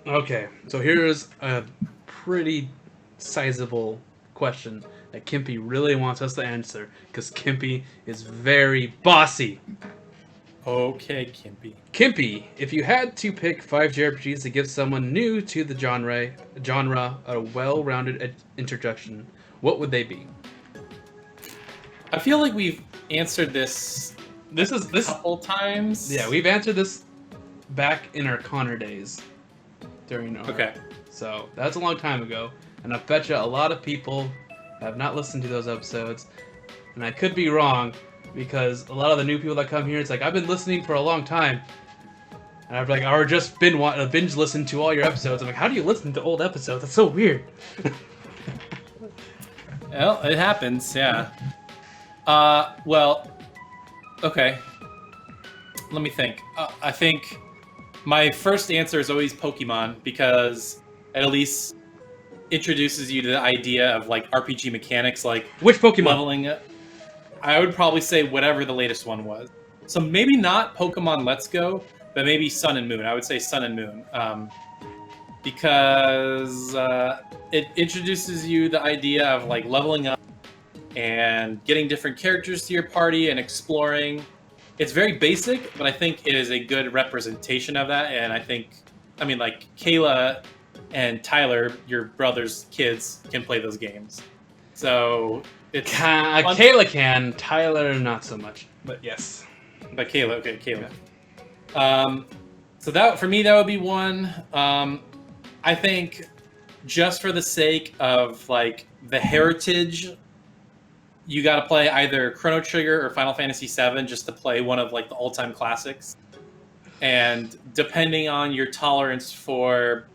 Okay, so here's a pretty sizable question that Kimpy really wants us to answer because Kimpy is very bossy. Okay, Kimpy. Kimpy, if you had to pick 5 JRPGs to give someone new to the genre a well-rounded introduction, what would they be? I feel like we've answered this This is a this. couple times. Yeah, we've answered this back in our Connor days. During our, Okay. So that's a long time ago, and I bet you a lot of people have not listened to those episodes, and I could be wrong because a lot of the new people that come here, it's like I've been listening for a long time, and I've like or just been binge listened to all your episodes. I'm like, how do you listen to old episodes? That's so weird. Well, it happens, yeah. Well, okay. Let me think. I think my first answer is always Pokemon because it at least introduces you to the idea of like RPG mechanics, like Which Pokemon? leveling up. I would probably say whatever the latest one was. So maybe not Pokemon Let's Go, but maybe Sun and Moon. I would say Sun and Moon. Because it introduces you the idea of like leveling up and getting different characters to your party and exploring. It's very basic, but I think it is a good representation of that. And I mean, like Kayla and Tyler, your brother's kids, can play those games. So it's fun. Kayla can, Tyler not so much, but yes. But Kayla, okay, Kayla. So that for me, that would be one. I think just for the sake of like the heritage, you got to play either Chrono Trigger or Final Fantasy VII just to play one of like the all-time classics. And depending on your tolerance for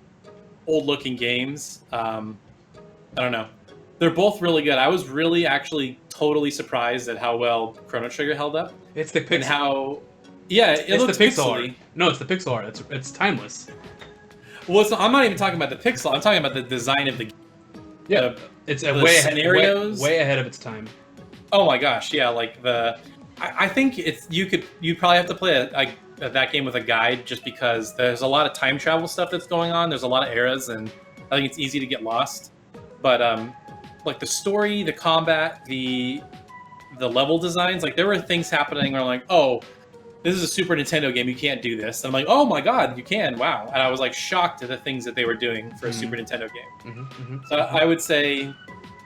old-looking games, I don't know. They're both really good. I was really actually totally surprised at how well Chrono Trigger held up. It's the pixel. And how, yeah, it looks the pixel pixely. art. No, it's the pixel art. It's timeless. Well, I'm not even talking about the pixel. I'm talking about the design of the game. Yeah, it's the way scenarios. way ahead of its time. Oh my gosh, yeah, like I think you probably have to play that game with a guide just because there's a lot of time travel stuff that's going on. There's a lot of eras, and I think it's easy to get lost. But like the story, the combat, the level designs, like there were things happening where I'm like, oh, this is a Super Nintendo game, you can't do this. And I'm like, oh my god, you can, wow. And I was like shocked at the things that they were doing for a Super Nintendo game. So I would say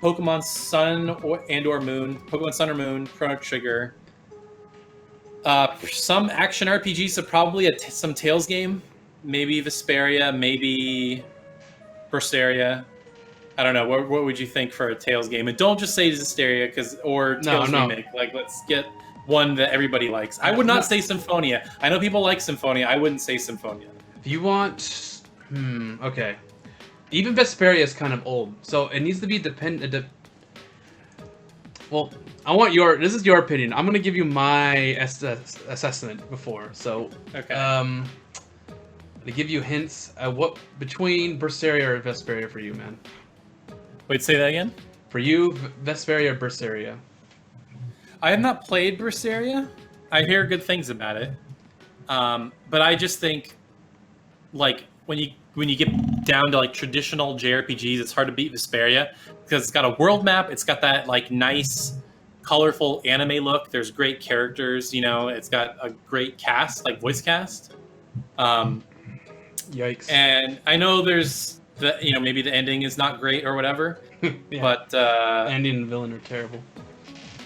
Pokemon Sun or Moon, Pokemon Sun or Moon, Chrono Trigger. Some action RPGs, so probably some Tales game. Maybe Vesperia, maybe Berseria. I don't know. What would you think for a Tales game? And don't just say Zestiria or Tales Remake. Like, let's get one that everybody likes. I would not say Symphonia. I know people like Symphonia. I wouldn't say Symphonia. If you want, okay. Even Vesperia is kind of old, so it needs to be well, this is your opinion. I'm gonna give you my assessment before. So, okay. To give you hints, what between Berseria or Vesperia for you, man? Wait, say that again. For you, Vesperia or Berseria? I have not played Berseria. I hear good things about it, but I just think, like when you get down to like traditional JRPGs, it's hard to beat Vesperia because it's got a world map. It's got that like nice, colorful anime look. There's great characters. You know, it's got a great cast, like voice cast. Yikes! And I know there's maybe the ending is not great or whatever, yeah. But ending and villain are terrible.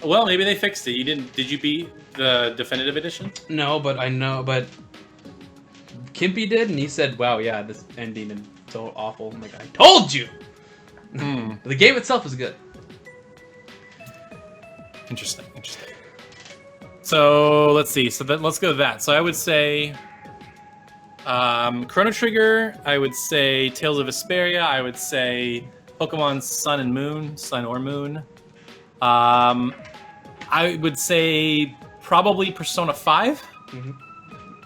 Well, maybe they fixed it. You didn't? Did you beat the definitive edition? No, but I know. But Kimpy did, and he said, "Wow, yeah, this ending is so awful." I'm like, I told you. The game itself is good. Interesting. So let's see. So let's go to that. So I would say Chrono Trigger. I would say Tales of Vesperia. I would say Pokemon Sun or Moon. I would say probably Persona 5,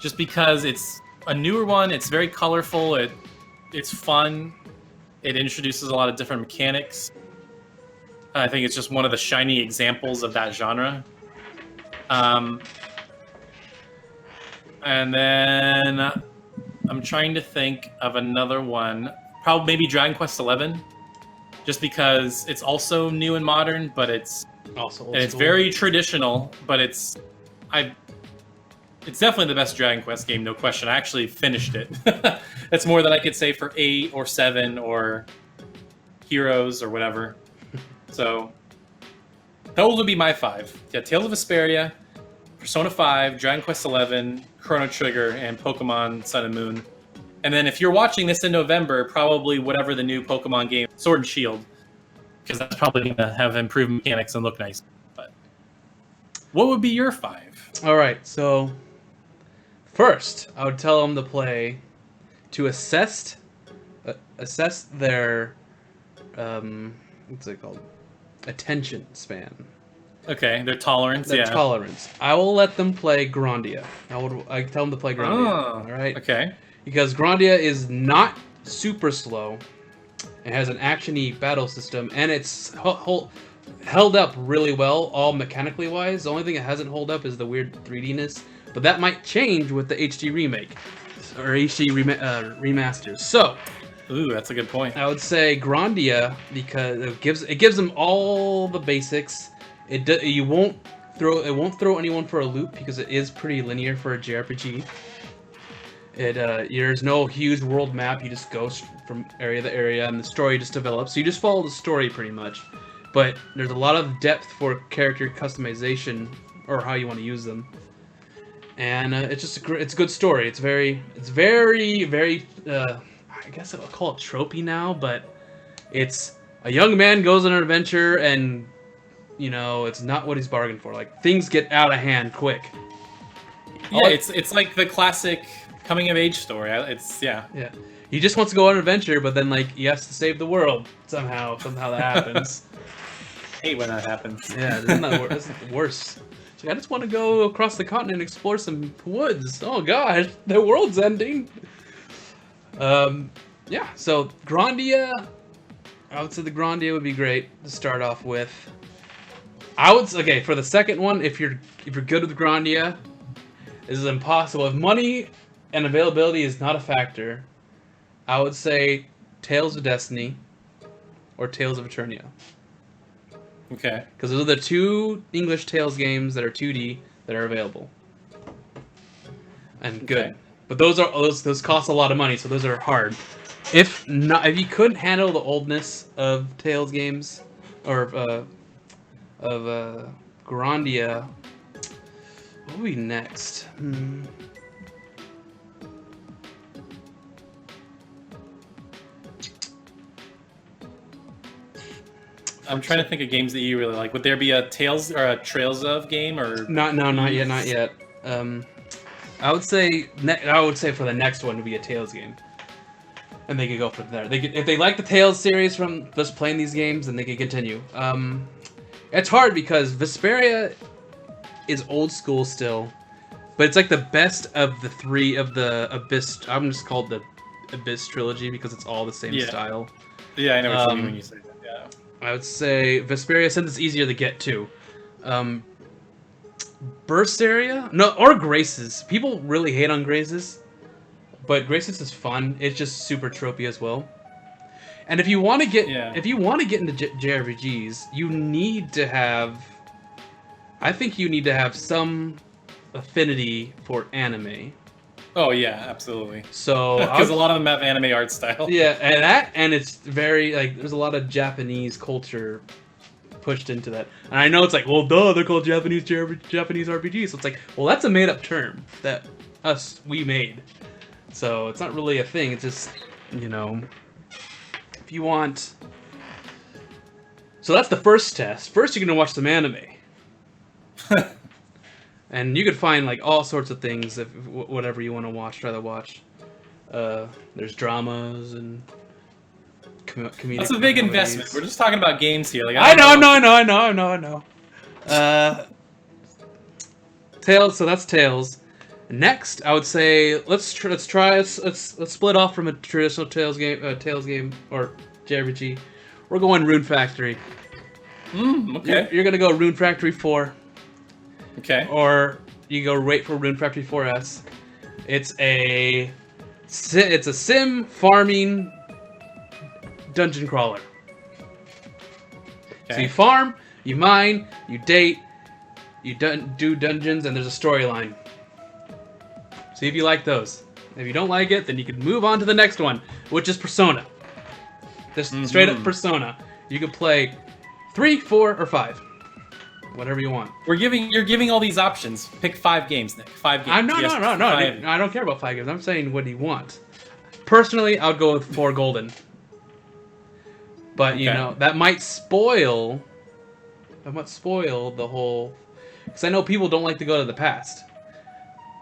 just because it's a newer one. It's very colorful. It's fun. It introduces a lot of different mechanics. I think it's just one of the shining examples of that genre. And then I'm trying to think of another one. Probably maybe Dragon Quest XI, just because it's also new and modern, but it's very traditional. But it's definitely the best Dragon Quest game, no question. I actually finished it. That's more than I could say for 8 or 7 or Heroes or whatever. So those would be my 5. Yeah, Tales of Vesperia, Persona 5, Dragon Quest XI, Chrono Trigger, and Pokemon Sun and Moon. And then if you're watching this in November, probably whatever the new Pokemon game, Sword and Shield, because that's probably going to have improved mechanics and look nice. But what would be your 5? All right, so first, I would tell them to assess their what's it called? Attention span. Okay, their tolerance. Tolerance. I will let them play Grandia. I tell them to play Grandia. All right. Okay. Because Grandia is not super slow. It has an action-y battle system, and it's held up really well, all mechanically wise. The only thing it hasn't held up is the weird 3D-ness, but that might change with the HD remake or HD remasters. So, ooh, that's a good point. I would say Grandia because it gives them all the basics. It won't throw anyone for a loop because it is pretty linear for a JRPG. There's no huge world map. You just go from area to area, and the story just develops. So you just follow the story pretty much. But there's a lot of depth for character customization or how you want to use them. And it's a good story. It's very I guess I'll call it tropey now, but it's a young man goes on an adventure and it's not what he's bargained for. Like things get out of hand quick. Yeah, it's like the classic coming of age story. Yeah. He just wants to go on an adventure, but then he has to save the world somehow that happens. I hate when that happens. Yeah, that's the worst. I just want to go across the continent and explore some woods. Oh gosh, the world's ending. Yeah, so Grandia, I would say the Grandia would be great to start off with. Okay, for the second one, if you're good with Grandia, this is impossible. If money and availability is not a factor, I would say Tales of Destiny or Tales of Eternia. Okay. Because those are the 2 English Tales games that are 2D that are available. And good. Okay. But those cost a lot of money, so those are hard. If you couldn't handle the oldness of Tales games or of Grandia, what would be next? I'm trying to think of games that you really like. Would there be a Tales or a Trails of game or? Not yet. I would say for the next one to be a Tales game, and they could go from there. If they like the Tales series from just playing these games, then they could continue. It's hard because Vesperia is old school still, but it's like the best of the 3 of the Abyss. I'm just called the Abyss trilogy because it's all the same style. Yeah, I know what you mean when you say that. Yeah. I would say Vesperia, since it's easier to get to. Bursteria? No, or Graces. People really hate on Graces, but Graces is fun. It's just super tropey as well. And if you want to get into JRPGs, you need to have. I think you need to have some affinity for anime. Oh yeah, absolutely. So because a lot of them have anime art style. Yeah, and it's very there's a lot of Japanese culture pushed into that. And I know it's like, well, duh, they're called Japanese RPGs. So it's like, well, that's a made-up term that we made. So it's not really a thing. It's just, if you want. So that's the first test. First, you're gonna watch some anime. And you could find all sorts of things if whatever you want to watch, try to watch. There's dramas and comedic. That's a big investment. We're just talking about games here. I know. Tales. So that's Tales. Next, I would say let's split off from a traditional Tales game or JRPG. We're going Rune Factory. Okay. You're gonna go Rune Factory 4. Okay. Or you go right for Rune Factory 4S. It's a It's a sim farming dungeon crawler. Okay. So you farm, you mine, you date, you do dungeons, and there's a storyline. See if you like those. If you don't like it, then you can move on to the next one, which is Persona. Just straight up Persona. You can play 3, 4, or 5. Whatever you want. You're giving all these options. Pick 5 games, Nick. 5 games. No. I don't care about 5 games. I'm saying what do you want. Personally, I would go with 4 golden. But Okay. you know that might spoil. That might spoil the whole. Because I know people don't like to go to the past.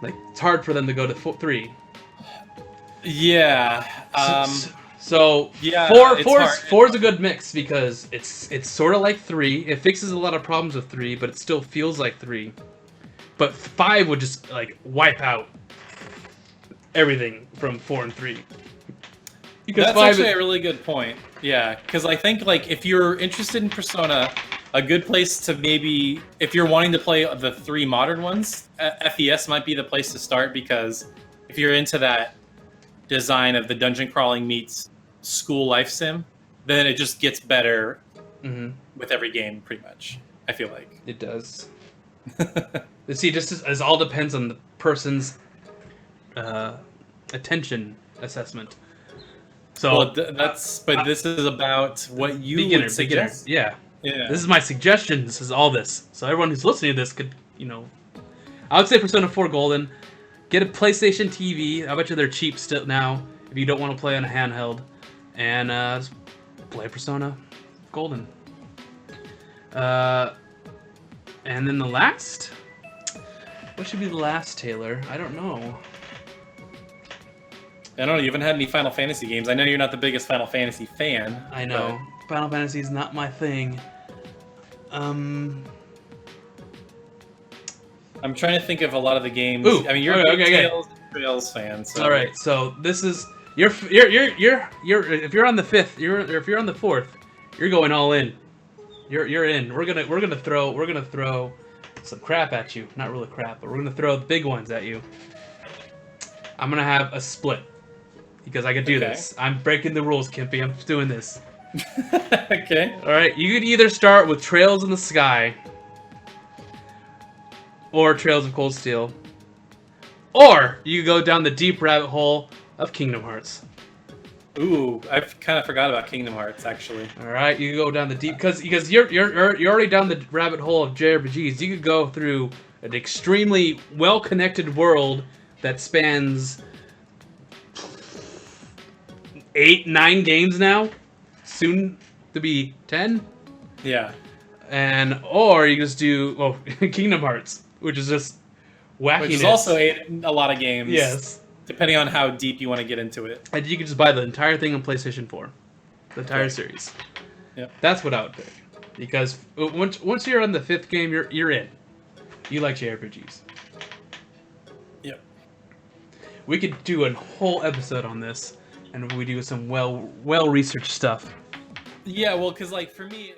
Like it's hard for them to go to 3. Yeah. So yeah, four is a good mix because it's sort of like 3. It fixes a lot of problems with 3, but it still feels like 3. But 5 would just like wipe out everything from 4 and 3. Because that's 5 actually a really good point. Yeah, because I think like if you're interested in Persona, a good place to maybe if you're wanting to play the 3 modern ones, FES might be the place to start because if you're into that design of the dungeon crawling meets school life sim, then it just gets better with every game, pretty much. I feel like it does. See, just as all depends on the person's attention assessment. So well, but this is about what you would suggest. Yeah. Yeah. This is my suggestion. This is all this. So everyone who's listening to this could, you know, I would say Persona 4 Golden. Get a PlayStation TV. I bet you they're cheap still now if you don't want to play on a handheld. And just play Persona Golden. And then the last? What should be the last, Taylor? I don't know. I don't know. You haven't had any Final Fantasy games. I know you're not the biggest Final Fantasy fan. I know. Final Fantasy is not my thing. I'm trying to think of a lot of the games. Ooh, I mean, you're a big Trails fan. So. All right, so this is you're if you're on the 5th, if you're on the 4th, you're going all in. You're in. We're gonna throw some crap at you. Not really crap, but we're gonna throw the big ones at you. I'm gonna have a split because I can do this. I'm breaking the rules, Kimpy. I'm doing this. Okay. All right. You could either start with Trails in the Sky or Trails of Cold Steel, or you could go down the deep rabbit hole of Kingdom Hearts. Ooh, I kind of forgot about Kingdom Hearts actually. All right, you could go down the deep because you're already down the rabbit hole of JRPGs. You could go through an extremely well-connected world that spans 8, 9 games now, soon to be 10. Yeah. Or you just do Kingdom Hearts, which is just wackiness. Which is also a lot of games. Yes. Depending on how deep you want to get into it. And you can just buy the entire thing on PlayStation 4. The entire series. Yep. That's what I would pick. Because once you're on the 5th game, you're in. You like JRPGs. Yep. We could do a whole episode on this, and we do some well researched stuff. Yeah, well, because like for me.